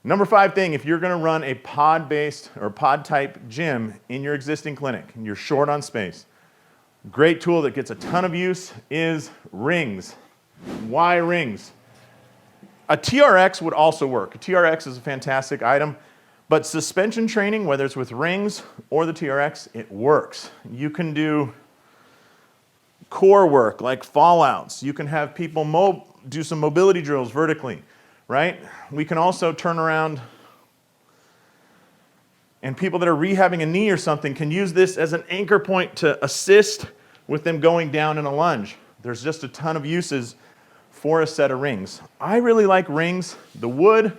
Number 5 thing, if you're gonna run a pod-based or pod-type gym in your existing clinic and you're short on space, great tool that gets a ton of use is rings. Why rings? A TRX would also work. A TRX is a fantastic item, but suspension training, whether it's with rings or the TRX, it works. You can do core work like fallouts. You can have people do some mobility drills vertically, right? We can also turn around, and people that are rehabbing a knee or something can use this as an anchor point to assist with them going down in a lunge. There's just a ton of uses for a set of rings. I really like rings. The wood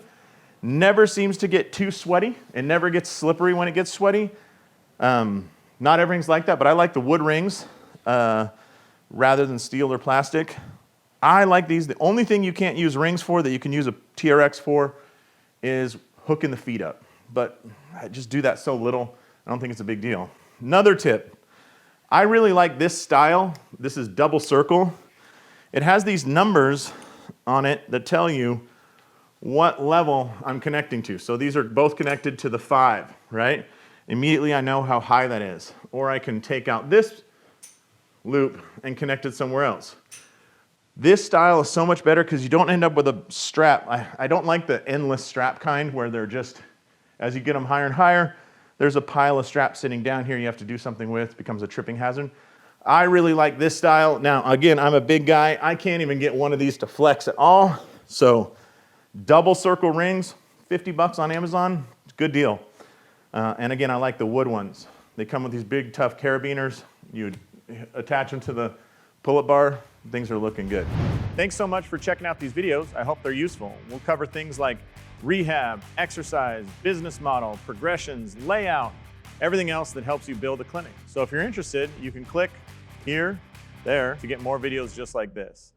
never seems to get too sweaty. It never gets slippery when it gets sweaty. Not everything's like that, but I like the wood rings rather than steel or plastic. I like these. The only thing you can't use rings for that you can use a TRX for is hooking the feet up. But I just do that so little, I don't think it's a big deal. Another tip, I really like this style. This is double circle. It has these numbers on it that tell you what level I'm connecting to. So these are both connected to the 5, right? Immediately I know how high that is. Or I can take out this loop and connect it somewhere else. This style is so much better because you don't end up with a strap. I don't like the endless strap kind where they're just, as you get them higher and higher, there's a pile of straps sitting down here you have to do something with. It becomes a tripping hazard. I really like this style. Now, again, I'm a big guy. I can't even get one of these to flex at all. So double circle rings, 50 bucks on Amazon, good deal. And again, I like the wood ones. They come with these big, tough carabiners. You attach them to the pull-up bar, things are looking good. Thanks so much for checking out these videos. I hope they're useful. We'll cover things like rehab, exercise, business model, progressions, layout, everything else that helps you build a clinic. So if you're interested, you can click here, there, to get more videos just like this.